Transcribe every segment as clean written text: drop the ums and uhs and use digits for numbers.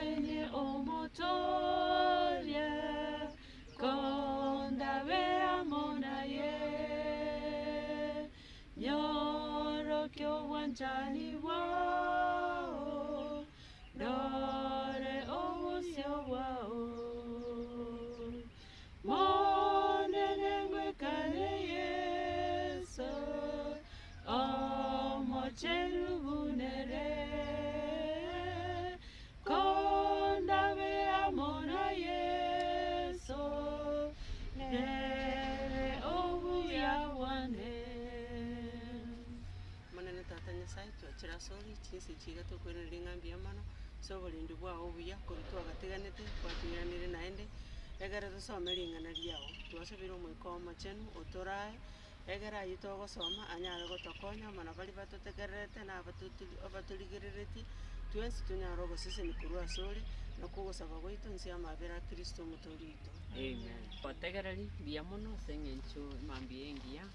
Monene omotoria konda vea monaye nyoro kyo wanchani wao dore obusyo wao monene ngwekane yeso omochelu bunere konda vea mona yeso nere obuya wane. Monene tata nyasaye twachira sori chinsi chiga tukwenera ing'ambi amano so oborendi bwao obuya korwa twagateganete twatuiranire naende egere tosome ring'ana riao twasabire omoika omochenu otorae egere aywo togosoma anyare gotokonya mana bari batotegererete na abatorigereretie twensi tonyara ogoseseni korwa ase ore nako ogosaba goito nse amabere a kristo omotori oito. Amen. Otegereri buya mono ase eng'encho mambia engiya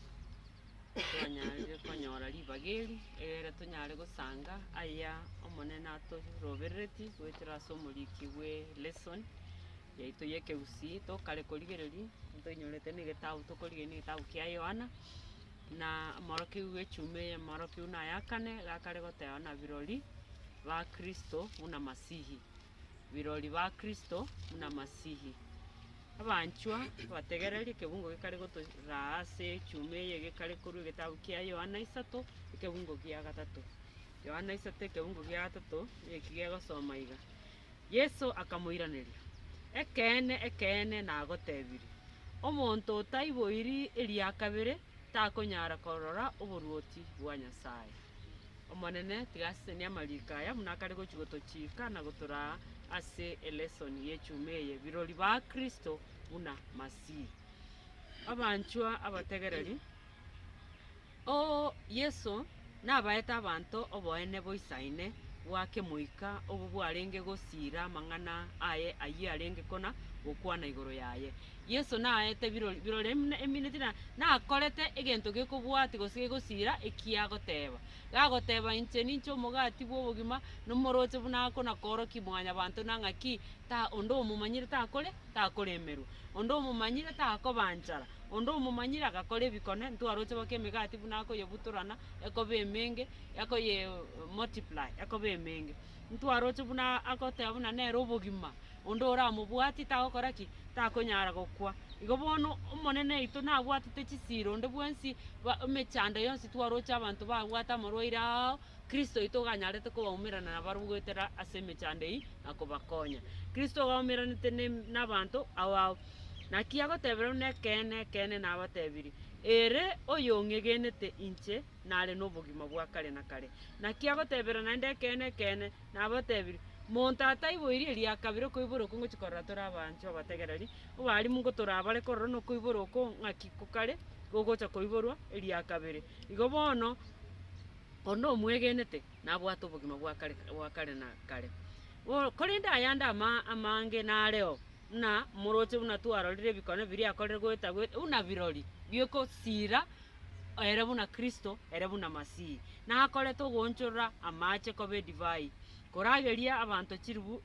twanyarire konyora ribageri egere tonyare gosanga aya omonene atorobereretie goetera ase omoriki bwe lesson yaito ya ekegusii tokare korigereri toinyorete na egetabu tokorigeria na egetabu kia Yohana na amaro kiu echumeye amaro kiu nayakane gakare goteba na birori ba Kristo buna masihi birori ba Kristo buna masihi abanchwa bategereri ekebungo gekare gotora ase echumeye gekare korwa egetabu kia Yohana 3 ekebungo kia 3 Yohana 3 ekebungo kia 3 eki gegosoma iga Yesu akamoiraneria ekene nagotebiri omonto otaiboiri eria kabere takonyara korora oboruoti bwa Nyasaye omonene tigasenia amarika aya muna kare gochigotochika na gotora ase elesoni yechumeye birori ba Kristo buna masihi abanchwa abategereri Yesu nabaeta abanto oboene boisaine bwake moika obo bwarenge gosira mang'ana aye ayie arenge kona gokwana igoro yaye Yesu naete birori emineti nakorete egento gekobwati gose gegosira ekiagoteba gagoteba inche ninche omogati bwa obogima nomoroche buna akona koroki mwanya banto nang'aki ondo omomanyire takoremerwa ondo omomanyire takobanchara ondo omomanyire agakora ebikone ntwaroche baka emegati buna akoyebutorana ekoba emenge akoye multiply ekoba emenge ntwaroche buna akoteba buna nere obogima ondo oramobwati tagokora ki takonyara gokwa igo bono omonene ito nabwatete chisiro onde bwensi emechando yonsi twaroche abanto babwata amarwaire ao Kristo ito ganyarete kobaumerana nabarugwetera ase emechando eyio nakobakonya Kristo gaumeranete n'abanto ao naki agotebera buna ekene nabatebiri ere oyo ong'egenete inche nare nobogima bwa kare na kare naki agotebera naende ekene nabatebiri monto ataiboiri eria kabere koiboro kongochikorora tora abancho abategereri obarimu ngotora bare korora nokoiboro oko ng'aki kokare gogocha koiborwa eria kabere igo bono ondo omwegenete nabwata obogima bwa kare na kare korende ayande amange nareo na moroche buna twarorire ebikone biri akorere goeta buna birori biokosira ere buna Kristo ere buna masihi nakorete ogonchorora amache koba edivai korageria abanto chiribu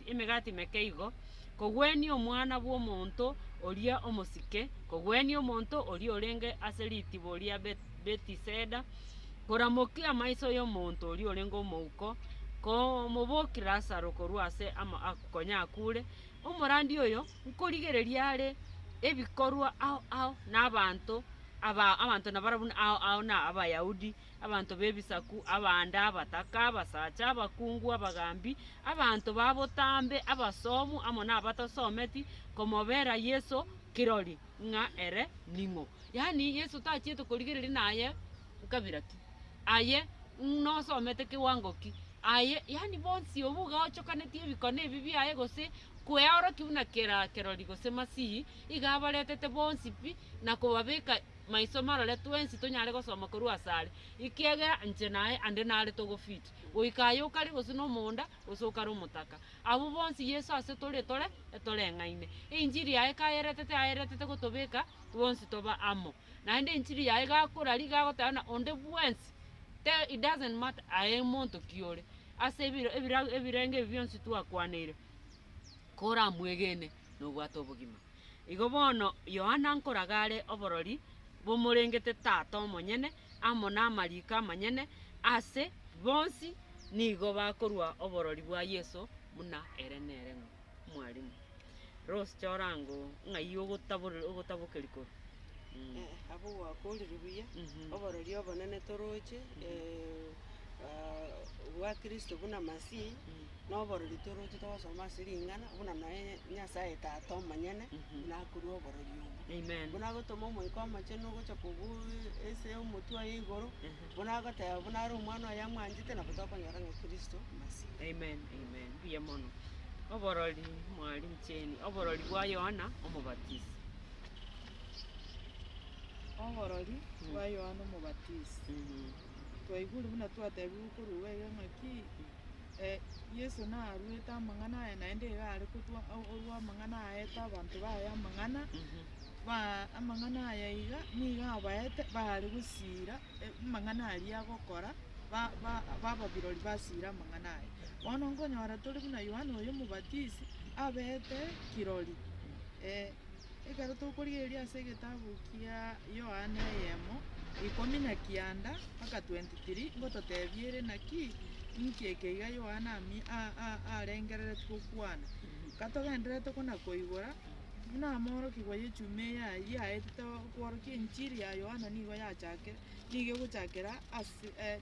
emegati mekeigo kogwenia omwana bw'omonto oria omosike kogwenia omonto oria orenge ase ritibo ria Betiseda koramokia amaiso y'omonto oria orenge omouko komobokira Lazaro korwa ase akonya akure omorandi oyo nkorigereria are ebikorwa ao n'abanto abantu nabarabuna ao na abayahudi abantu bebisaku abande abataka abasacha abakungu abagambi abantu babotambe abasomu amo nabatosometi komobera Yesu kirori ng'a ere ning'o yani Yesu tachiete korigereria naye nkabiraki aye nosomete kiwangoki aye yani bonsi obuga ochokanetie ebikone ebi biaye gose kweora kiuna kerori gose masihi igabaretete bonsi pi na kobabeka maiso marore twensi tonyare gosoma korwa asare ikiegera nche naye ande nare togofit oikayo kari gose no monda osokara omotaka abo bonsi Yesu ase tore ng'aine injiri yaye ayeretete gotobeka bonsi toba amo naende injiri yaye gakorari gagotana onde bwensi it doesn't matter aye monto kiore ase ebirenge byonsi twakwanire kora mwegene nobwata obogima igo bono Yohana nkoragare oborori bomorengete tata omonyene amo namarika amanyene ase bonsi nigo bakorwa oborori bwa Yesu muna ere nere mwarimu Rose chorango ng'ai ogotabokeri koro abo gwakorire buya oborori obonene toroche bwa Kristo buna masi noborori toroche togosoma ase ring'ana buna naye Nyasaye tata omanyene nakorwa oborori obo amen buna gotoma omoika omoche nogocha kobu ase omotwe aye igoro buna agoteba buna are omwana oye amwanchete nabo tokonyora ng'a Kristo masi amen amen buya mono oborori mwarimu cheni oborori bwa Yohana omobatisi oborori bwa Yohana Omobatisi twaigure buna twatebiwe korwa iga ng'aki Yesu narwete amang'ana aya naende iga are kotwa orwa amang'ana aete abanto baye amang'ana aya iga niga abaete bare gosira amang'ana aria agokora babirori basira amang'ana aya bono nkonyora tori buna Yohana oyo Omobatisi abete kirori ekero tokorigereria ase egetabu kia Yohana eyemo 19 mpaka 23 ngototebiere naki nkeke iga Yohana arengerereti gokwana katogenderete kona koigora buna amorokigwa yechume yaetete kworokia enchiri ya Yohana nigo yachakera nigo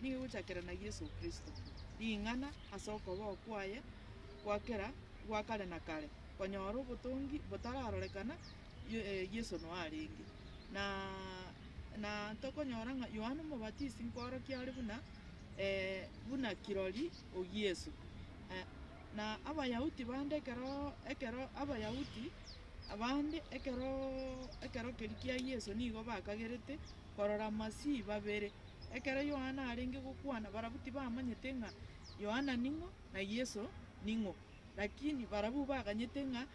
egochakera na Yesu Kristo ring'ana ase okoba okwaye gwakera gwa kare na kare konyora obotongi botararorekana Yesu no arenge na tokonyora ng'a Yohana Omobatisi nkorokia ari buna kirori o Yesu na abayahudi bande ekero abayahudi abande ekero keri kia Yesu nigo bakagerete korora masi babere ekero Yohana arenge gokwana barabuti bamanyete ng'a Yohana ning'o na Yesu ning'o lakini barabu baganyete ng'a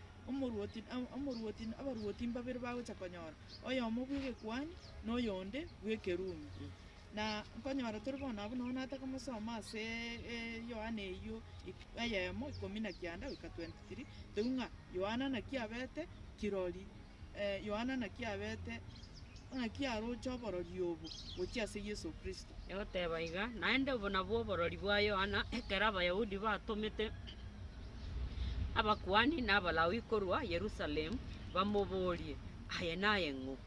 abaruoti babere bagocha konyora oyomo bwa egekwani na oyonde bwa ekerumi na nkonyora tori bono abwo nabo nataka mosoma ase Yohana eywo eyemo 19 goika 23 tori ng'a Yohana naki abete kirori Yohana naki abete ng'aki aroche oborori obo gochia ase Yesu Kristo egoteba iga naende obo nabwo oborori bwa Yohana ekero abayahudi batomete abakwani n'abalawi korwa Yerusalemu bamoborie aye naye ng'o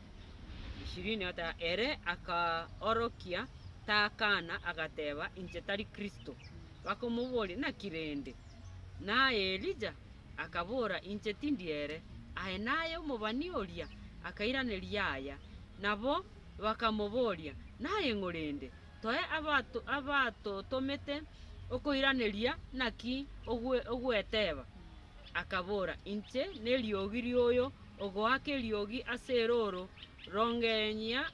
20 ota ere akaorokia takana agateba inche tari Kristo bakomoboria na kirende naye Elija akabora inche tindiere aye naye omobani oria akairaneria aya nabo bakamoboria naye ng'orende toe abato tomete okoiraneria naki ogweteba akabora inche neriogi rioyo ogoake riogi ase eroro rongeia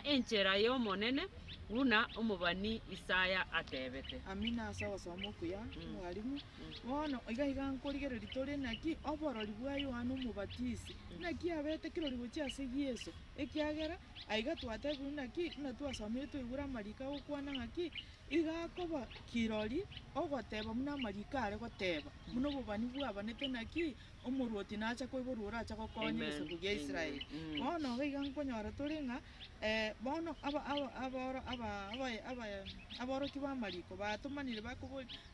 enchera y'omonene buna omobani Isaya atebete amina ase ogosoma okuya mwarimu bono iga nkorigereri tore naki oborori bwa Yohana Omobatisi naki abete kirori gochia ase Yesu ekiagera aiga twatebiwe naki buna twasomire twaigura amarika gokwana ng'aki iga akoba kirori ogoteba buna amarika are goteba buna obobani bwabanete naki omoruoti nacha koiborwa oracha gokonya egesaku gia Israeli bono iga nkonyora tore ng'a bono aboroki b'amariko batomanire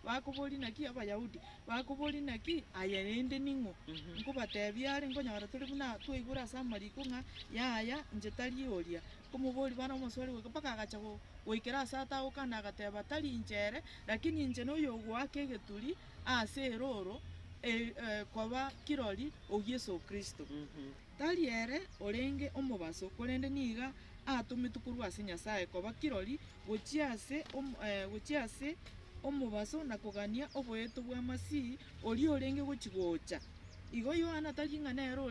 bakobori naki abayahudi bakobori naki aya rende ning'o nkobatebia are nkonyora tore buna twaigura ase amariko ng'a yaya inche tari oria komobori bana omoswari goika mpaka agacha goikera ase atagokana agateba tari inchere lakini inche noyo ogwaka egeturi ase eroro koba kirori o Yesu Kristo tari ere orenge omobaso korende niga atomete korwa ase Nyasaye koba kirori gochia ase omobaso na kogania oboeto bwa masihi oria orenge gochigocha igo Yohana tari ng'a nere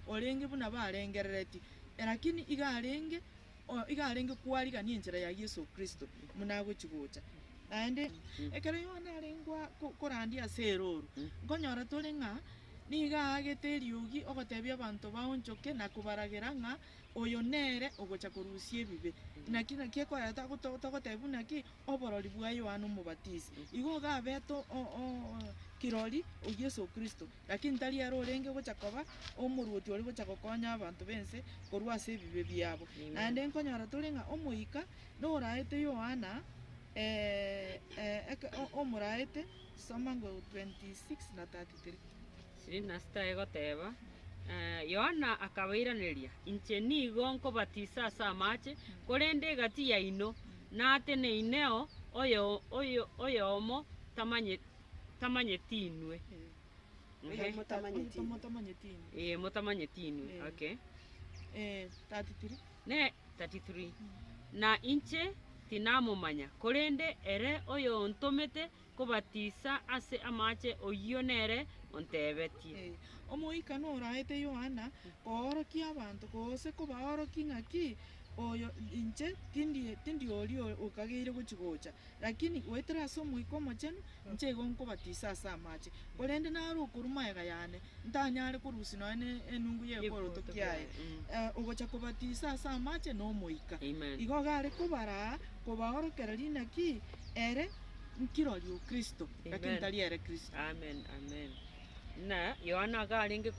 orenge buna barengerereti lakini iga arenge kwarigania enchera ya Yesu Kristo muna gochigocha naende ekero Yohana arengwa korandia ase eroro nkonyora tore ng'a niga agete eriogi ogotebia abanto baonchoke na kubaragera ng'a oyo nere ogocha korusia ebibe naki ekoreta togotebi naki oborori bwa Yohana Omobatisi igo gabeto kirori o Yesu Kristo lakini tari aro orenge gocha koba omoruoti ori gocha gokonya abanto bense korwa ase ebibe biabo naende nkonyora tore ng'a omoika noraete Yohana omoraete soma ngo 26 na 33 26 egoteba Yohana akabairaneria inche nigo nkobatisa ase amache korende egati yaino nateneineo oyomo tamanyeti inwe motamanyeti inwe okay 33 ne 33 na inche tinamomanya korende ere oyo ntomete kobatisa ase amache oyio nere ontebetie omoika noraete Yohana koorokia abanto gose kobaoroki ng'aki oyo inche tindi ori okageire gochigocha lakini goetera ase omoika omochenu inche igo nkobatisa ase amache korende nare okorwa maega yane ntanyare korusia nonya enungu ya ekoroto kiaye ogocha kobatisa ase amache na omoika igo gare kobara kobaorokera rinaki ere nkirori o Kristo lakini tari ere Kristo. Amen amen. Na Yohana garenge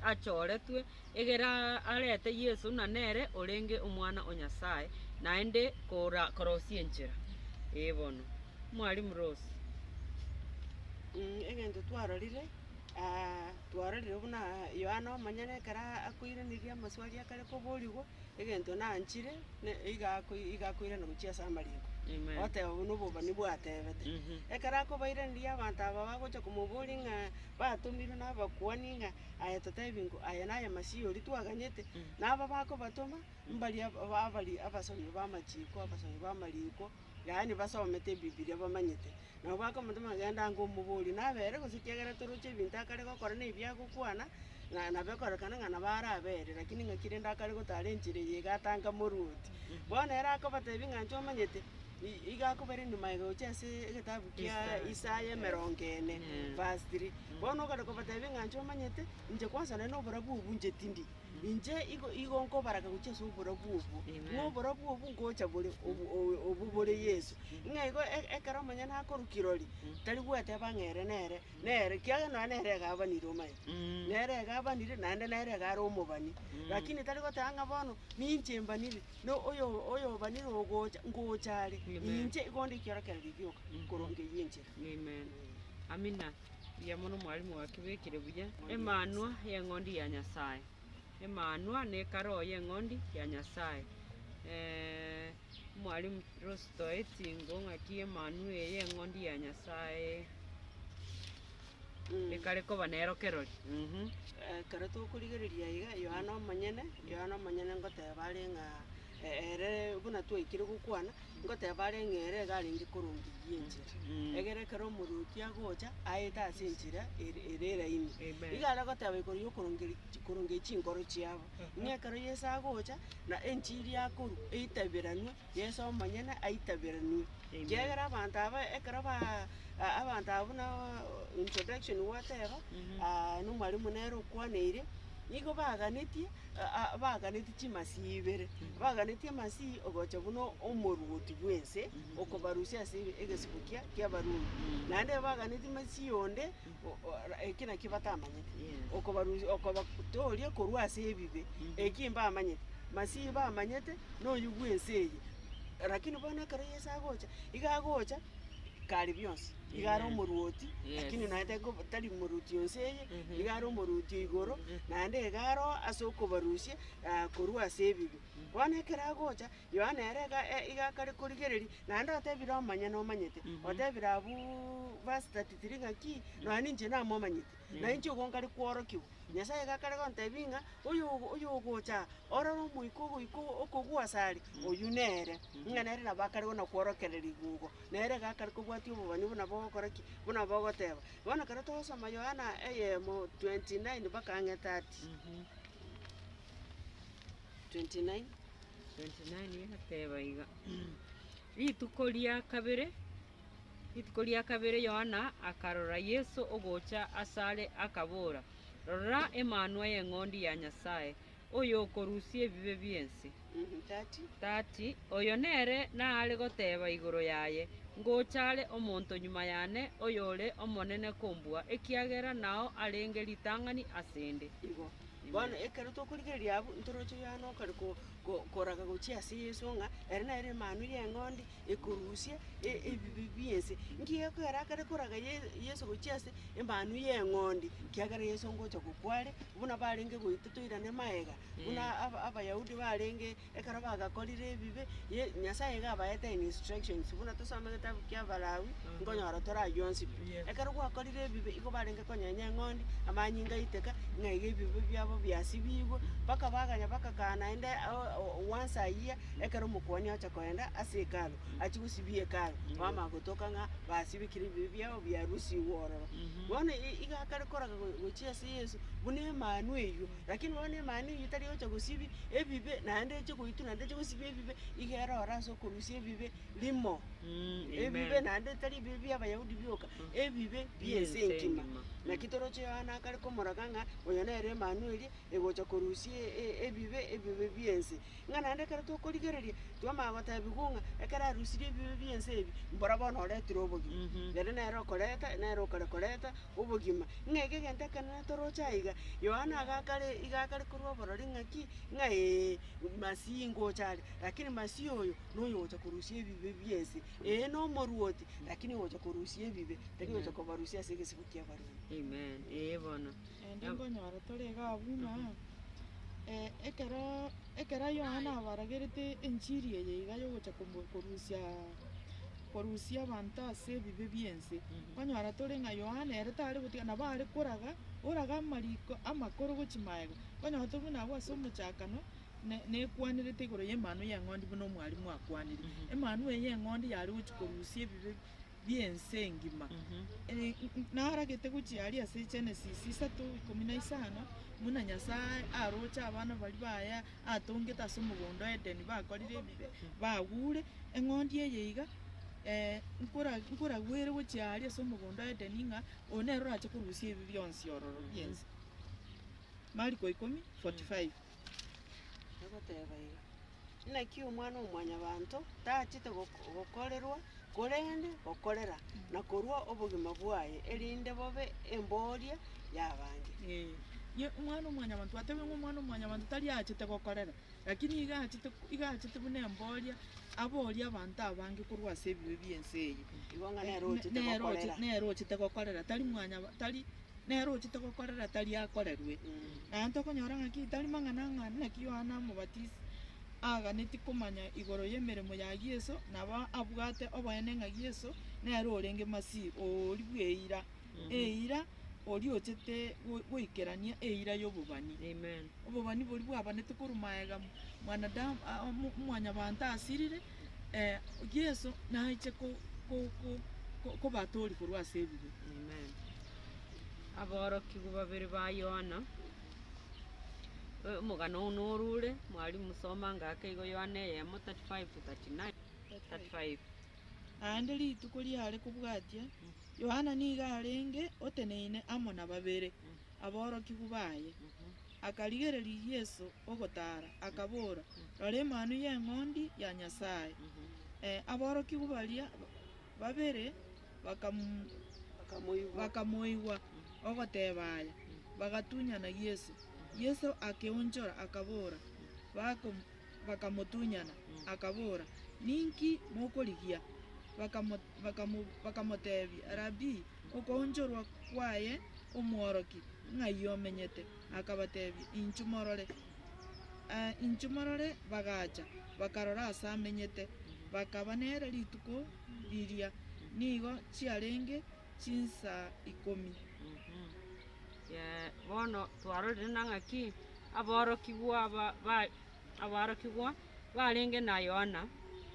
achoretwe egera arete Yesu na nere orenge omwana o Nyasaye naende korosia enchera bono mwalimu Rose egento twarorire buna Yohana omanyene kara akoiranirie amaswali akare koborigo egento nanchire igakoire na gochia ase amariko oteba buno obobani bwatebete ekara akobairanirie abanto aba bagocha komobori ng'a batomirwe nabakwani ng'a aya totebi ngo aya naye masihi ori twaganyete naba bakobatoma mbari abasomi b'amariko yaani basomete Bibilia bamanyete nabo bakomotoma genda ngo omobori nabere gose kiagera toroche ebinto akare gokora na ebiagokwana nabekorekana ng'a nabarabere lakini ng'a kire ndakare gotara enchera eye igatanga moruoti bono ere akobatebi ng'a inche omanyete igakobere nyuma igocha ase egetabu kia Isaya 40 verse 3 bono ogare kobatebi ng'a inche omanyete inche kwanza nene oborabu obu inche tindi inche igo nkobaraga gocha ase oborabu obu ng'a oborabu obu ngocha bore obu bore Yesu ng'a igo ekero omanyene akorwa kirori tari gweteba ng'ere nere kiaga nonya nere igabanire omaete nere igabanire naende nere igare omobani lakini tari goteba ng'a bono ninche mbanire no oyo obanire ogocha ngochare inche igonde ikiorokereri gioka koronge yenchera. Amen. Amina. Ya mono mwalimu wakibekire buya emanwa y'eng'ondi ya Nyasaye emanwa ne karo y'eng'ondi ya Nyasaye mwalimu Rosto etingo ng'aki emanwa y'eng'ondi ya Nyasaye ekare koba nero kerori kare tokorigereria iga Yohana omanyene ngoteba are ng'a ere buna twaikire gokwana ngoteba are ng'ere garenge korongi yenchera egere kero omoruoti agocha aete ase enchera ere eraini igare goteba igoro ya koronge chingoro chiabo ng'e kero Yesu agocha na enchiri akoru eitabiranwe Yesu omanyene aitabiranwe kiagera abanto aba ekero abantu abo na introduction wateba n'omwalimu nere okwaneire nigo baganetie chimasi ibere baganetie amasi ogocha buno omoruoti bwense okobarusia ase egesibo kia Barumi naende baganetie masi yonde ekina kibatamanyete okobatoria korwa ase ebibe ekimba amanyete masi bamanyete noyu bwense eye lakini bono ekero Yesu agocha iga agocha kari bionsi igare omoruoti lakini naende tari moruoti yonse eye igare omoruoti igoro naende igaro ase okobarusia korwa ase ebibe bono ekero agocha Yohana ere igakare korigereria naende otebire omanyene omanyete otebire abwo verse 33 ng'aki nonya ninche namomanyete na inche igo nkare kworokiwa Nyasaye gakare gontebi ng'a oyo ogocha orora omoika ogoika okogwa asare oyu nere ng'a nere nabo akare gona kworokereri gugo nere gakare kobwatia obobani buna bogokora ki buna bogoteba bono kero togosoma Yohana eyemo 29 mpaka ang'e 30 29 igateba iga rituko ria kabere Rituko ria kabere Yohana akarora Yesu ogocha asare akabora. Rora Emmanuel y'eng'ondi ya Nyasaye oyo okorusia ebibe byensi. Tati oyo nere naare goteba igoro yaye ngochare omonto nyuma yane oyore omonene kombua ekiagera nao arenge ritang'ani asende. Bono ekero tokorigereria abu ntoroche yana okare koraga gochia ase Yesu ng'a ere nere Emmanuel y'eng'ondi ekorusia ebibe byense ngiye kwera akare koraga Yesu gochia ase Emmanuel y'eng'ondi kiagera Yesu ngocha gokware buna barenge goita toirane maega buna abayahudi barenge ekero bagakorire ebibe Nyasaye gabaete instructions buna tosome gitabu kia Balawi nkonyora torayonsi ekero gwakorire ebibe igo barenge konyenya eng'ondi amanyinga iteka ng'aiga ebibe byabo byasibigwe mpaka baganya bakakana ende once a year ekero omokwani acha koenda ase ekalo achigusibia ekalo mama gotoka ng'a basibikire ebibe byabo byarusiwa ororo bono iga akare koraga gochia ase Yesu buna Emmanuel yo lakini bono Emmanuel yo tari ocha gosibi ebibe naende eche goitu naende eche gosibi ebibe igera ora ase okorusia ebibe limo ebibe naende tari ebibe bya abayahudi byoka ebibe byense enkima naki toroche Yohana akare komoraga ng'a oyo nere Emmanuel egocha korusia ebibe byense ng'a naende ekero tokorigereria twamanya gotebigwa ng'a ekero arusirie ebibe byense ebi mbora bono oretire obogima rero nere okare koreta obogima ng'a ege egento ekenene toroche iga Yohana iga akare korwa oborori ng'aki ng'a Masihi ngochare lakini Masihi oyo noyo ocha korusia ebibe byense no omoruoti lakini ocha korusia ebibe tari ocha kobarusia ase egesibo kia Barumi. Amen. Bono. Ende nkonyora torega abuna ekero Yohana abaragerete enchiri eye iga yogocha korusia abanto ase ebibe byense nkonyora tore ng'a Yohana ere tare gotiga nabo are koraga oraga amariko amakoro gochimaega nkonyora tore buna abwo ase omochakano nekwanirete igoro ya Emmanuel y'eng'ondi buna omwarimu akwanire Emmanuel y'eng'ondi yare gochi korusia ebibe byense engima naragete gochiari ase Genesis 3:15 muna Nyasaye arocha abana bari baya atongete ase omogondo Eden bakorire ebibe bagure eng'ondi eye iga nkora gwere gochiari ase omogondo Eden ng'a one ero orache korusia ebibe bionsi ororo byense. Mariko 10:45 egoteba iga naki omwana omwanyabanto tachete gokorerwa korende gokorera na korwa obogima bwaye erinde bobe emboria yabange ye umwana omwanyabantu atebe ng'omwana omwanyabantu tari achete gokorera lakini iga achete buna emboria aboria abanto abange korwa ase ebibe byense eye igo ng'a nero ochete gokorera tari nero ochete gokorera tari akorerwe naende tokonyora ng'aki tari mang'ana ng'ana naki Yohana Omobatisi aganeti komanya igoro y'emeremo ya Yesu nabo abwate oboene ng'a Yesu nero orenge Masihi ori bweira eira ori ochete goikerania eira y'obobani obobani bori bwabanete korumaega mwanadamu omwanyabanto asirire Yesu naiche kobatori korwa ase ebibe. Aborokigu babere ba Yohana omogano ono orure mwarimu soma ngake igo Yohana eyemo 35:39-35 ande rituko riare kobwatia Yohana niga arenge oteneine amo na babere aborokigu baye akarigereria Yesu ogotara akabora rore Emmanuel y'eng'ondi ya Nyasaye aborokigu baria babere bakamoigwa ogotebaya bagatunyana Yesu akeonchora akabora bakamotunyana akabora ninki mokorigia bakamotebia Rabi okoonchorwa kwaye omworoki ng'ai omenyete akabatebia inchumorore bagacha bakarora ase amenyete bakaba nere rituko riria nigo chiarenge chinsa 10. Bono twarorire nang'aki aborokigwa barenge na Yohana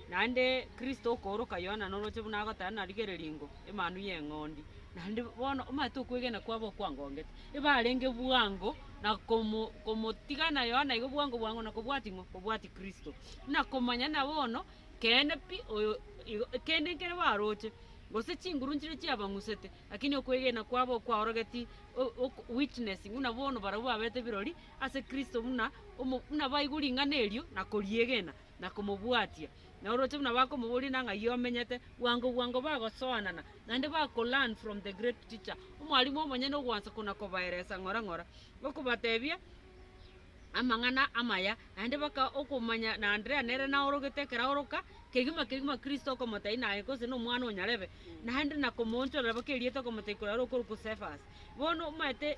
naende Kristo okoroka Yohana noroche buna agotara narigereria ngo Emmanuel y'eng'ondi naende bono omanyete okwegena kwabo kwangongete ebarenge bwango na komotigana Yohana igo bwango na kobwati Kristo na komanya na bono kende pi oyo kende kere baroche gose chinguru nchire chiabang'usete lakini okwegena kwabo kwaorogeti witnessing una bono barabwo abete birori ase Kristo muna baiguri ing'ana erio na koriegena na komobwatia na oroche muna bakomobori na ng'ai omenyete bwango bagosoanana naende bakolearn from the great teacher omwarimu omonyene ogwansa kona kobaeresa ng'ora gokobatebia amang'ana amaya naende baka okomanya na Andrea nere naorogete keraoroka kegima Kristo okomotei naye gose na omwana onyarebe naende nakomonchorera bakeriete okomotei korero okoruku Cephas bono omaete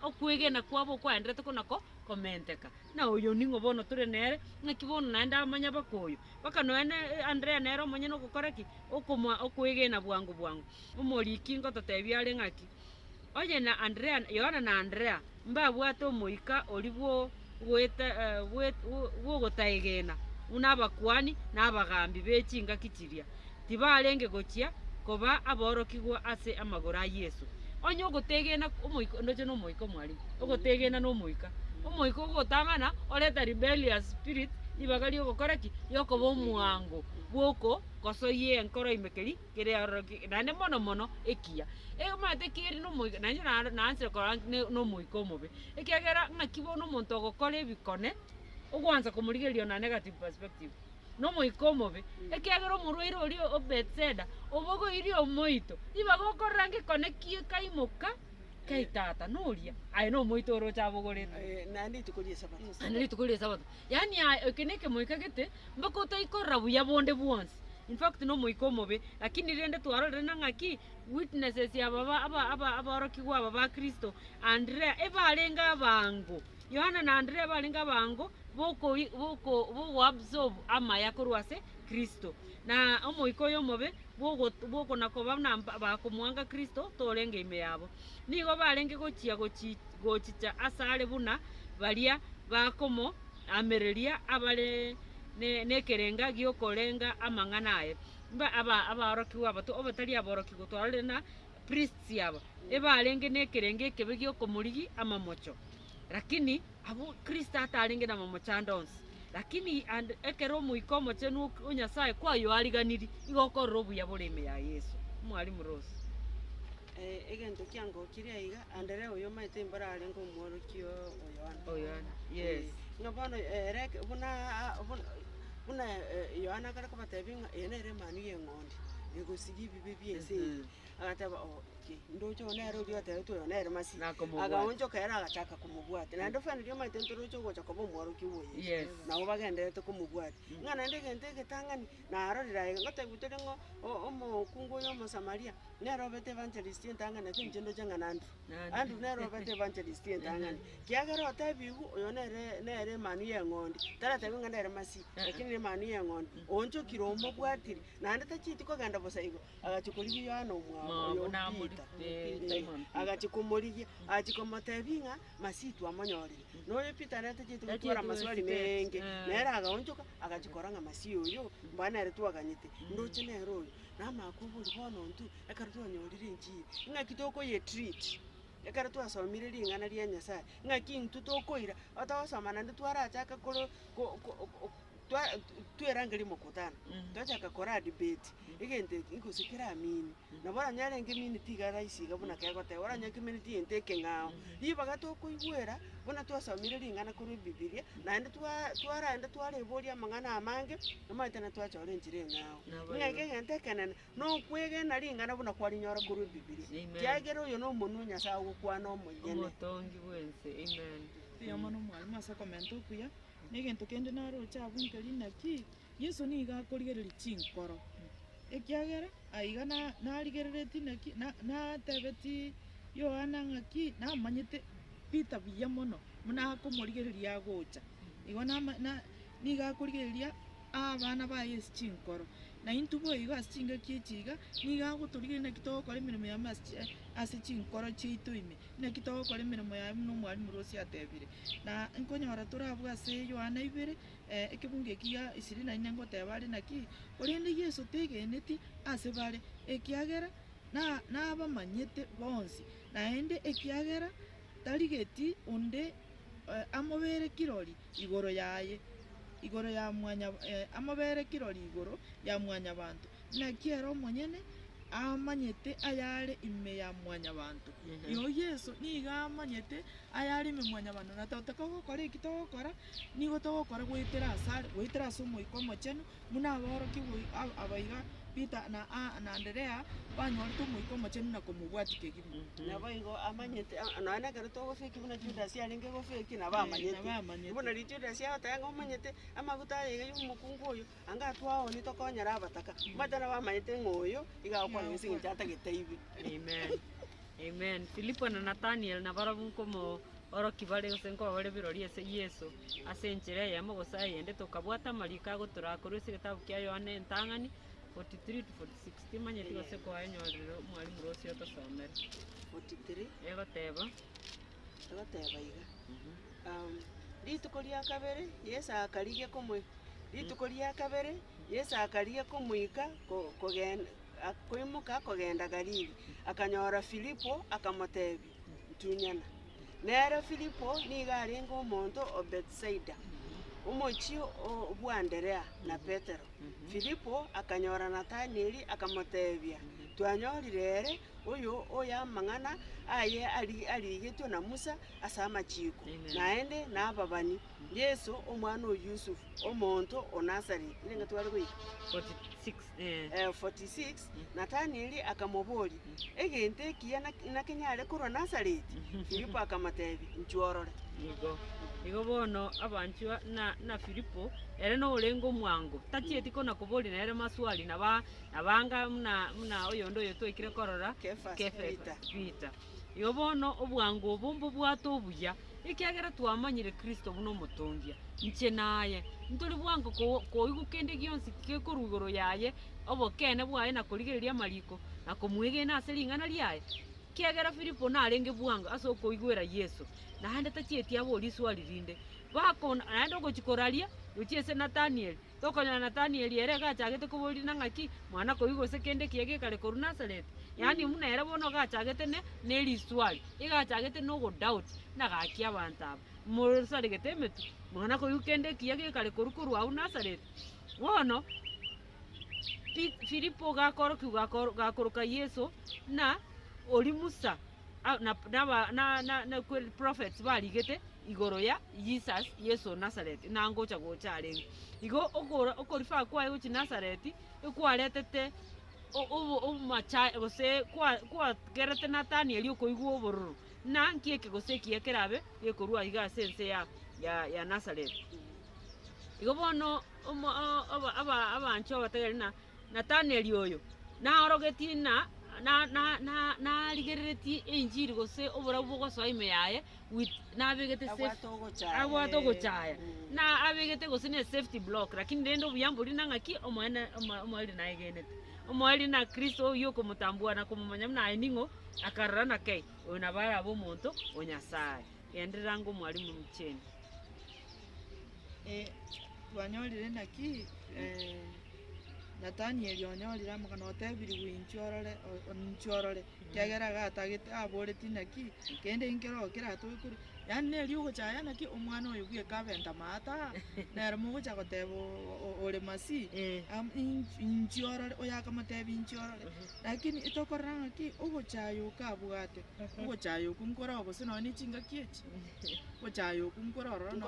okwegena kwabo okwaenderete konako komenteka na oyo ning'o bono tore nere ng'aki bono naende amanya bakoyo baka noene Andrea nere omonyene ogokoreki okwegena bwango omoriki ngototebia are ng'aki oye na Andrea Yohana na Andrea mbabwate omoika ori bwogotaegena una abakwani na abagambi bechinga kichiria tibarenge gochia koba aborokigwa ase amagoro a Yesu onye ogotegena omoika ndoche no omoika mwarimu ogotegena no omoika ogotang'ana oreta rebellious spirit ibagari ogokoreki yokoba omwango bwoko kosoye enkoro imekeri kere nane mono ekia mate kiri no moika nanye nansere kora no moika omobe ekiagera ng'aki bono omonto ogokora ebikone ogwanza komorigerio na negative perspective no moika omobe ekiagera omorwaire ori o Bethesda obogo iri omoito ibagokorera ngekone kaimoka kaitata noria aye no moito orocha abogorete nandi tukorie sabato andi tukorie sabato yani ekeneke moika gete mbako utaikorra buya bonde bwonsi in fact no moika omobe lakini rende twarore na ng'aki witnesses ya abarokigwa aba Kristo Andrea ebarenga abango Yohana na Andrea barenga abango boko absorb amaya korwase Kristo na omoika oyo omobe boko nakoba na bakomwanga Kristo torenge ime yabo nigo barenge gochicha asare buna baria bakomo amereria abare nekerenga giokorenga amang'ana aye abarokigwa abato obatari aborokigwa twarore na priests yabo ebarenge nekerenge ekebe giokomorigi amamocho lakini abo Kristo atarenge na mamocha ndonsi lakini ekero omoika omoche onyasaye kwayo ariganiri igokorera obuya boreme ya Yesu mwarimu Rose egento kiango kiria iga Andrea oyo maite mbara arengo omworokio Yohana yes ng'abono reke buna Yohana kara kobatebinga enere manu y'eng'ondi egosigi bibe biese agataba ndocho onero rio atero to onero masi agaoncho kera agachaka kumubwate nando fani rio maite ntorocho gocha kobo mworoki woye na obagenderete kumubwate ng'ana ndegente getangani na arorira ngotegutore ngo omokungu yo Samaria nero bete evangelist entangana kinjendo changana andu nero bete evangelist entangani kiagero tabigu oyo nere manu y'eng'ondi tara tebinga nere masi lakini manu y'eng'ondi oncho kirombo bwatiri nande tachiti kogenda bosaigo agachukuri Yohana omwa agachikomorigia achikomotebinga masitu amonyorire noyo Peter nete chitu gutwara maswali mengi nera agaonchoka agachikoranga masi oyo mbana ere twaganyite ndoche nero oyo namakubuli bono ntu ekara twanyorire njiri ng'aki toko ye treat ekara twasomire ring'ana ria Nyasaye ng'aki ntu tokoira atawasomana ndi twarachaka koro twerangeri mokutana twachaka kora debate igente ikusikira amini nabora nyarenge mini tigara isiga buna kegote ora nyaki mini tienteke ngao libaga tokuigwera buna twasomire ring'ana kuri Biblia naende twarande twareboria amang'ana amange namaitana twachore njire ngao ng'ake gentekenene no kwegena ring'ana buna kwarinyora kuri Biblia kiagero oyo no monu Nyasaye gukwana omonyene omotongi bwense amen pia mono mwalimu asa komento kuya negento kende narocha abunkeri naki Yesu niga akorigereri chinkoro ekiagera aiga narigerereti naki natebeti Yohana ng'aki namanyete Peter buya mono muna akomorigereria agocha igo niga akorigereria abana ba Yesu chinkoro na intubo iga asinga kiechiga niga agotorigereria naki togokora emirimo ya ase chinkoro chiaito ime naki togokora emirimo ya no mwarimu Rose atebire na nkonyora torabwa ase Yohana 2 ekebunge ekia 24 ngoteba ari naki orende Yesu tegeneti ase bare ekiagera nabamanyete bonsi naende ekiagera tarigeti onde amobere kirori igoro yaye igoro ya mwanya amobere kirori igoro ya mwanya bantu na kiero monyene amanyete ayare ime ya mwanya bantu Mhm. iyo Yesu niga amanyete ayare ime mwanya bantu na tutagokora iki togokora nigo togokora gwitira asare gwitira ase omoiko omochenu muna aboroki abaiga Peter na Andrea banyorete omoiko omochenu na komobwati kegima nabo igo amanyete none kero togofeki buna Judas arenge gofeki nabo amanyete buna ri Judas yatanga omanyete amaguta yega y'omukungu oyo anga twaoni tokonyera abataka matana bamanyete ng'oyo igakora ese cyatagete ibi. Amen. Amen. Filipo na Nathaniel na barabu komo oroki bari gusenko bari birori ese Yesu ase enchire yamo gosai ende tokabwata marika goturakuru ese gitabu kya Yohana entang'ani 43 to 46 timanyete gose kwa enyorero mwalimu rosio tosomera 43 egoteba iga rituko ria kabere Yesu akarigie komwe rituko ria kabere Yesu akarigie komwika kwimuka kogenda Galili akanyora Filipo akamotebi tunyana nero Filipo niga aringa omonto o Bethsaida omochi bwa Andrea na Petero Filipo akanyora Nathanieli akamotebia twanyorirere oyo oyamang'ana aye arigetwe na Musa ase amachiko naende nababani Yesu omwana o Yusufu omonto o Nazareti irenga twari goika 46 Nathanieli akamobori egente ekiya nakenyare korwa Nazareti Filipo akamotebi nchworore igo bono abanchu na Filipo ere no orengo mwango tachieti kona kubori na ere maswali na abanga muna oyondo yotoikire korora Peter igo bono obwango obumbu bwato obuya ikiagera twamanyire Kristo buno mutongia nche naye ntoli bwango ko igukende gionsi kekorugoro yaye obokene bwaye na korigereria mariko na komwege na aseringana liaye kiagera Filipo na arenge bwango asoko igwera Yesu na hande tachieti abori swali rinde bakona naendo gochikoraria uchiese Nathaniel tokonya Nathaniel ere gachagete kubori na ngaki mwana ko igose kende kiege kare koru Nazareth yani muna era bono gachagete ne liswali igachagete no go doubt na gakia bantaba mursari getemetu mwana ko yukende kiege kare koru koru au Nazareth wono Filipo gakoroka Yesu na oli Musa na prophets barigete igoro ya Jesus Yesu Nazareth na ngocha gocha arenga igo okorifa kwa uchi Nazareth ikwaretete o macha gose kwa gerete Nathaniel okoigwa obororo na nkieke gose kiekerabe ekorwa iga sense ya Nazareth igo bono abancho bategeri na Nathaniel oyo na orogeti na ligereti enjiri gose obora bugo so ime yaye with na abegete safe agwato gochaya na abegete gose ne safety block lakini ndendo buyamburi nangaki omwali na egenete omwali na Kristo yo komutambua na kumumanya na eningo akarana kai ona bara abo monto onyasaye enderango mwalimu mcheni twanyorire naki Nathaniel onyorire amagana otebiri winchorore kiagera gatagete aboreti naki kende inkero kiratwikuri yani neri ugochaya naki omwana oyo bwie kabenta mata nero mugocha gotebo ore masi inchorore oyakamotebi inchorore lakini itokorra naki ugochayo kabwate ugochayo kunkora obose noni chinga kiechi ugochayo kunkororo no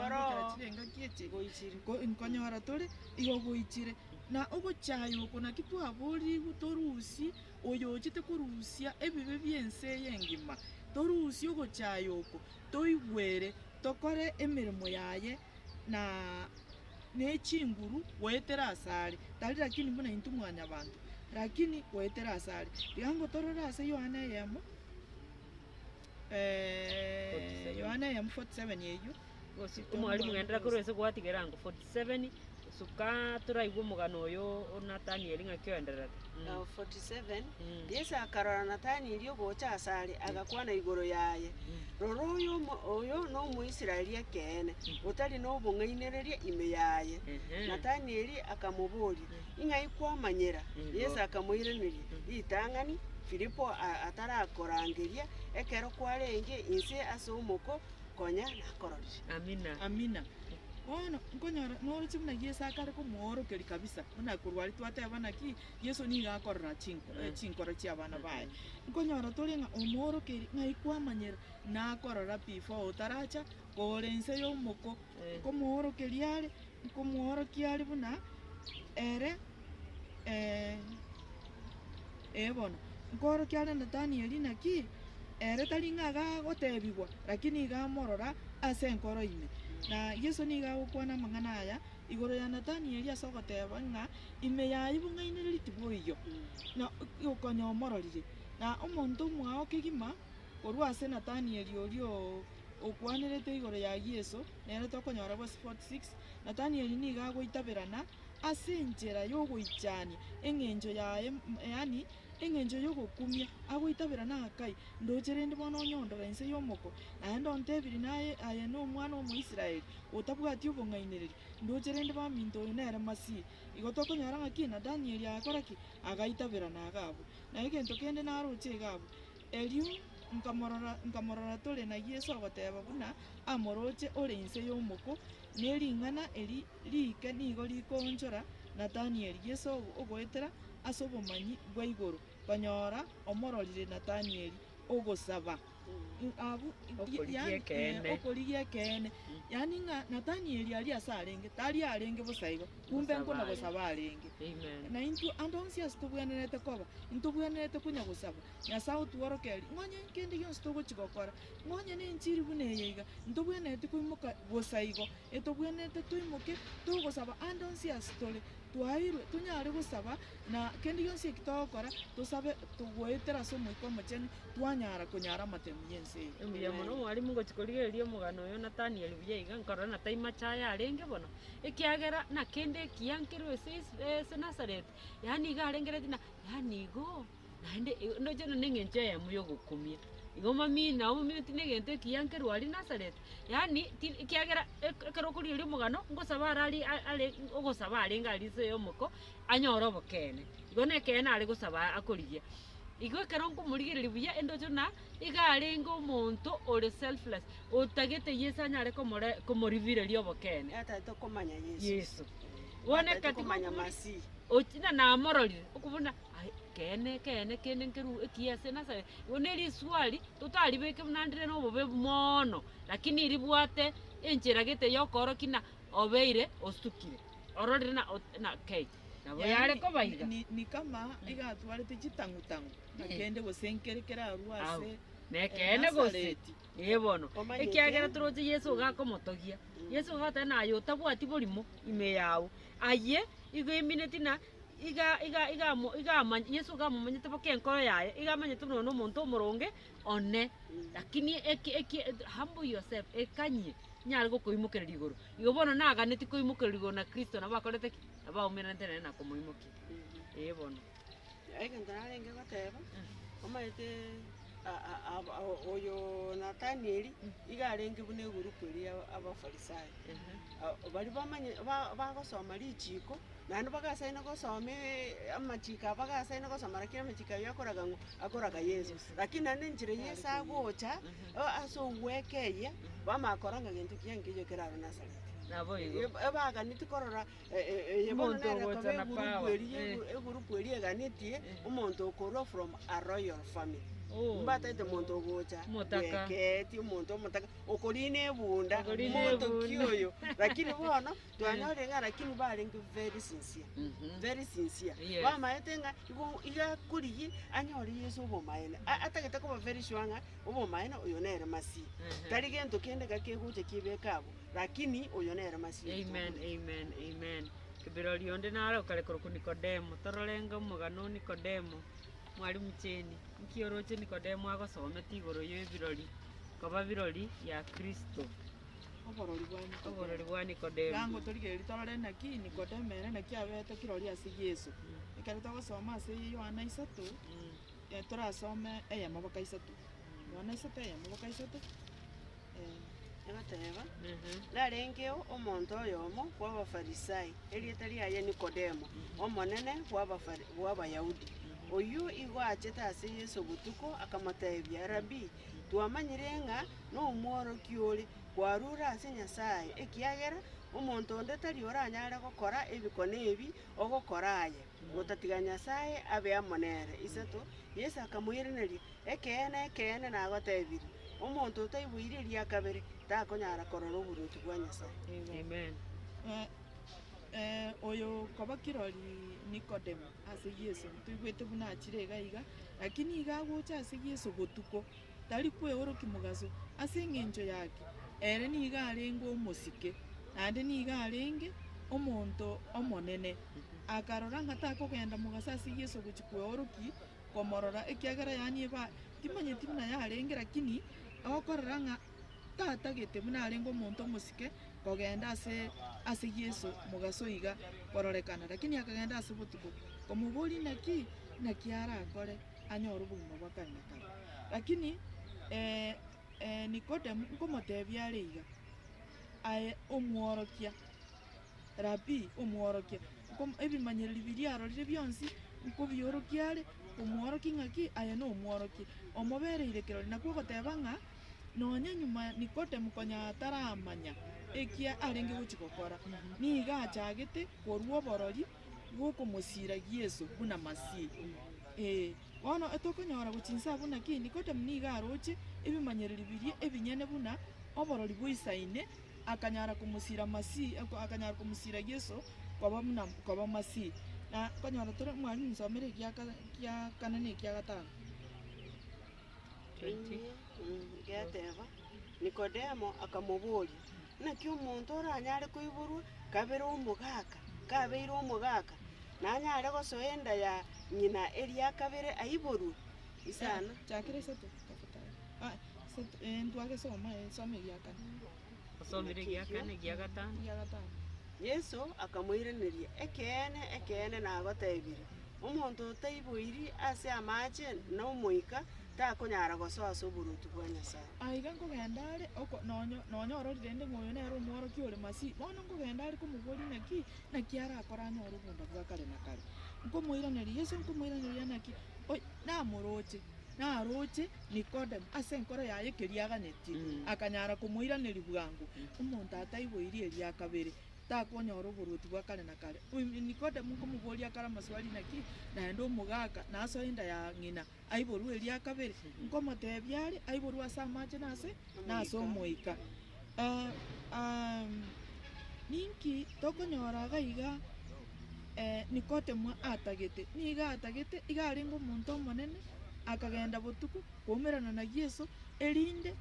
chirenga kiechi nkonyora tore igo goichire na ogochayo kona kitu abori torusi oyo chite kurusia ebibe byense yengima torusi ogochayo ko toigwere tokore emirimo yaye na nechinguru wetera asari tari lakini mbona intu mwanya bantu lakini wetera asari yango torora ase Yohana yemo Yohana yemo 47 yeyo umwalimu ngendera kurwese gwatigerango 47 suka turaigwa mugano oyo Nathaniel ngakyoenderera 47 Yesu akarora Nathaniel ogocha asari agakwana igoro yaye roro oyo no muisiraeli ekene utari no bung'ainereria ime yaye Nathaniel akamuburi ingai kwamanyira Yesu akamuireneria itang'ani Filipo atarakorangeria ekero kwarenge inse ase omoko konya nakororire amina bono nkonyora norochi buna Yesu akare komworokeri kabisa buna korwari twateba naki Yesu niga akorora chinkoro chia abana baye nkonyora tori ng'a omworokeri ng'ai kwamanyera nakorora before otaracha kore ense y'omoko nkomworokeri are nkomworokia are buna ere bono nkorokia are na Danieli naki ere tari ng'a gagotebigwa lakini igamorora ase enkoro ime na Yesu niga gokwana amang'ana aya igoro ya Nathanieli ase ogoteba ng'a ime yayi bung'ainereri boiyo na okonya omororire na omonto omwao kegima korwa ase Nathanieli orio okwanerete igoro ya Yesu nere tokonyora verse 46 Nathanieli niga agoitaberana ase enchera y'ogoichania eng'encho yaye yani eng'encho y'ogokumia agoitaberana akai ndocherende bono onyondora ense y'omoko naende ontebiri naye aye na omwana omoisraeli otabwati obong'ainereri ndocherende baminto oyo nere masihi igo tokonyora ng'aki na Danieli akoraki agaitaberana agabo na egento kende naroche igabo erio nkamorora tore na Yesu agoteba buna amoroche ore ense y'omoko nering'ana eri rike nigo rikonchora Nathanieli Yesu ogoetera ase obomanyi bwa igoro konyora omororire Nathanieli ogosaba abu okorigia ekene yani ng'a Nathanieli ari ase arenge tari arenge bosa igo kumbe nkona gosaba arenge na intu andonsi ase tobwenerete koba intobwenerete konya gosaba Nyasaye otworokeri ng'onye kende gionsi togochigokora ng'onye na enchiri buna eye iga ntobwenerete koimoka bosa igo etobwenerete toimoke togosaba andonsi ase tore twairwe tunyare gosaba na kende gionsi ekitogokora tosabe tugwetera ase omoika omocheni twanyara konyara amatemu yense Mbuya mono mwalimu ngochikorigereria omogano oyo Nathanieli buya iga nkorora na taima chaya arenge bono ekiagera na kende ekiankerwa ase Nazareth yani iga arengereti na yani igo naende ndochona neng'encho eyemo yogokumia igo mami nao momiti negento ekiankerwa ari Nazareth yani ekiagera ekero okorigeria omogano ngosaba are ogosaba arenge ari ase omoko anyora obokene igo na ekene are gosaba akorigia igo ekero nkomorigereria buya endochona iga arenge omonto ore selfless otagete Yesu anyare komorivireria obokene ataete komanya Yesu wone kati komanya masihi ochina namororire okubona kene kende nkeru ekiase Nazareth one riswali totaribeke mnandire no bobe mono lakini iribwate enchera gete yokorokina obeire ostukire ororire na kei nabo yare kobaiga ni kama iga atwarete chitangutangu nakende gosenkerekera arwase nekene goseti bono ekiagera turoche Yesu gakomotogia Yesu gata nayo otabwati borimo ime yawo aye igo emineti na iga Yesu gamumanyete boke enkoro yaye iga amanyete nono omonto omoronge one lakini humble yourself ekanyie nyare gokoimokereria igoro igo bono naganeti koimokereria igoro na Kristo nabo akorete ki abaomerante nere na komoimokia bono egento narenge goteba omaete oyo Nathanieli iga arenge buna egurupu eria abafarisayo bari bamanye bagosoma richiko naende bagasaine gosoma amachiko bagasaine gosoma lakini amachiko ayo akoraga Yesu lakini naende enchera Yesu agocha ase owekeye bamakoranga gento kiange iyo keraro Nazareth nabo igo ebaganiti korora omonto ogocha na power egurupu eria eganetie omonto okorwa from a royal family mbataete omonto ogocha eketi omonto omotaka okorine ebunda omonto kioyo lakini bono twanyorenga lakini barenge very sincere bamaete ng'a iga kurigie anyore Yesu obomaene atagete koba very sure ng'a obomaene oyo nere masihi tari gento kende gakegocha kibeka abo lakini oyo nere masihi amen kibirori onde naro karekoro ku Nikodemo tororenga omogano Nikodemo mwalimu cheni nkioroche Nikodemo agosomete igoro y'ebirori koba birori ya Kristo oborori bwa Nikodemo gango torigereria torore naki Nikodemo ere naki abete kirori ase Yesu ekero togosoma ase Yohana 3 torasome ey'amaboko 3 Yohana 3 ey'amaboko 3 egateba narengeo omonto oyomo kwa abafarisai erieta riaye Nikodemo omonene bw'abayahudi oyu igo achete ase Yesu butuko akamotebia rabi twamanyire ng'a n'omworokia ore kwarura ase Nyasaye ekiagera omonto onde tari oranyare gokora ebikone ebi ogokora aye gotatiga nyasaye abe amo nere iseto yesu akamoiraneria ekeene nagotebiri omonto otaiboire eria kabere takonyara korora oboruoti bwa nyasaye. Amen. Oyo koba kirori Nikodemo ase Yesu tuigwete buna achire iga lakini iga agocha ase Yesu botuko tari kweoroki mugaso ase eng'encho yake ere niga arenge omosike naende niga arenge omonto omonene akarora ng'a takogenda mugaso ase Yesu gochi kweoroki komorora ekiagera yani eba timanyeti buna yarenge lakini okorora ng'a tatagete buna arenge omonto omosike kogenda ase Yesu mugaso iga kororekana lakini akagenda ase botuko komobori naki arakore anyore obogima bwa kare na kare lakini Nikodemo nkomotebia are iga aye omworokia rabi omworokia ebimanyereri biria arorire bionsi nkobiorokia are omworoki ng'aki aye na omworokia omobereire kerori nakwo goteba ng'a nonya nyuma Nikodemo konya taramanya ekia arenge gochi gokora niga achagete korwa oborori bwokomosiragia Yesu buna masihi bono etokonyora gochinsa buna ki Nikodemo niga aroche ebimanyereri biria ebinyene buna oborori bwoisaine akanyara komosira masihi akanyara komosira Yesu koba masihi na konyora tore mwalimu nsomere kia kane ne kia gatano 20. Giateba Nikodemo akamoboria naki omonto oranyare koiborwa kabere omogaka kabeire omogaka nanyare gosoa enda ya nyina eria kabere aiborwa isana chakire seto tafadhali ntwage soma gia kane Osomire gia kane gia gatano. Yesu akamoiraneria ekeene nagotebire omonto otaiboiri ase amache na omoika takonyara gosoa ase oboruoti bwa nyasaye aiga nkogenda are nonya ororire nde ng'oyo nere omworoki ore masihi bono nkogenda are komobori naki arakora anyore obonda bwa kare na kare nkomoiraneria Yesu nkomoiraneria naki naroche Nikodemo ase enkoro yaye keriaganetie akanyara komoiraneria bwango omonto ataiboiri eria kabere takonyora oboruoti bwa kare na kare Nikodemo nkomoboria kara amaswali naki naende omogaka nasoa enda ya ng'ina aiborwa eria kabere nkomotebia are aiborwa ase amache nase omoika ninki tokonyora iga Nikodemo atagete iga arenge omonto omonene akagenda botuko koumerana na Yesu erinde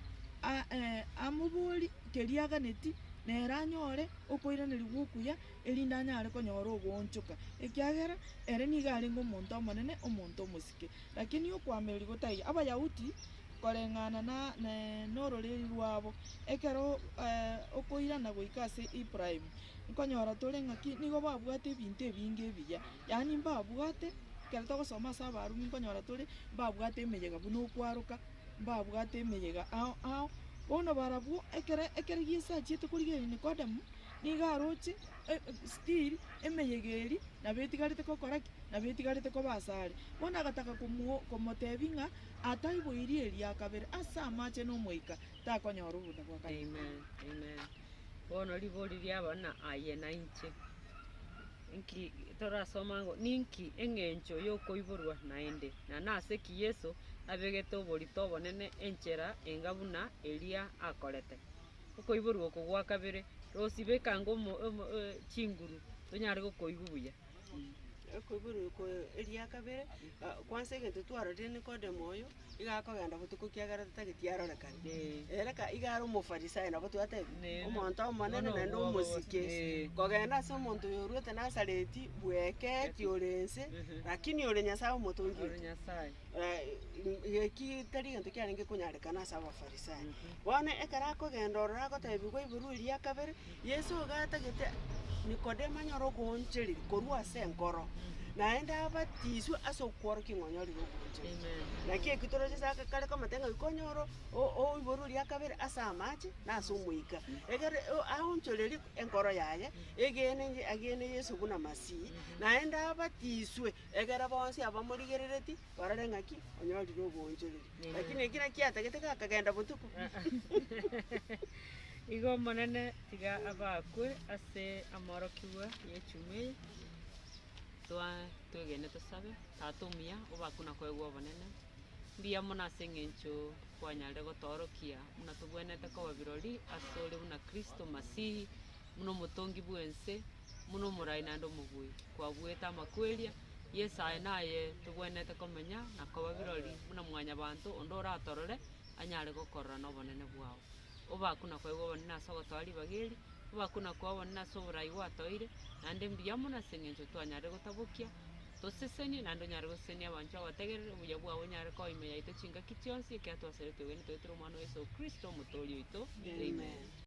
amobori keriaganeti nere anyore okoiraneri gwokuya erinde anyare konyora ogonchoka ekiagera ere niga arenge omonto omonene omonto omosike lakini okwameri gotai abayahudi koreng'ana na ororeri rwabo ekero okoirana goika ase Ibrahimu nkonyora tore ng'aki nigo babwate ebinto ebinge ebiya yani mbabwate kero togosoma ase Abarumi nkonyora tore mbabwate emeyega buna okwaroka mbabwate emeyega ao bono barabwo ekere Yesu achiete korigereria Nikodemo niga aroche still emeyega eri nabetigarete kokoraki nabetigarete kobasare bono agataka komotebi ng'a ataiboiri eria kabere ase amache na omoika takonyora obonda bwa kare. Amen. Bono riboririe abana aye na inche nki torasoma ngo ninki eng'encho yokoiborwa naende na nase ki Yesu abegete oborito obonene enchera engabuna eria akorete okoiborwa oko gwa kabere rosibe kango chinguru tonyare gokoigwa buya koiborwa eria kabere kwanza egento twarorire Nikodemo oyo iga akogenda botuko kiagera tageti arorekane ereka iga are omofarisayo nabo twatebi omonto omonene naende omosike kogenda ase omonto oyo oruete Nazareti bweke tiorense lakini ore Nyasaye omotongi eki tari egento kiarenge konyarekana ase abafarisayo bono ekero akogenda ororo agotebiwa iborwa eria kabere Yesu iga atagete Nikodemo anyara ogonchereri korwa ase enkoro naende abatiswe ase okworokia ng'onyorire ogonchereri naki ekitoro chase kare komatenga ikonyoro oiborwa eria kabere ase amache na ase omoika egere aonchoreri enkoro yaye agene Yesu buna masihi naende abatiswe egere bonsi abamorigerereti barore ng'aki onyorire ogonchereri lakini eki naki atagete gakagenda botuko igo monene tiga abakwe ase amorokiwa yechumeye twegene tosabe tatumia obakuna koegwa obonene mbuya mono ase eng'encho kwanyare gotorokia muna tobwenete koba birori ase ore buna Kristo Masihi muno omotongi bwense muno omorai naende omobui kwabwete amakweria Yesu aye naye tobwenete komenya na koba birori muna mwanyabanto onde oratorore anyare gokorora na obonene bwago obakuna koegwa obonene ase ogotoa ribageri obakuna kwa obonene ase oborai gwatoire naende mbuya mono ase eng'encho twanyare gotabokia toseseni naende onyare gosesenia abancho agotegerere obuya bwago onyare koima yaito chingaki chionsi ekiagera twasere twegene toetera omwana wa Yesu Kristo omotooria oito. Amen.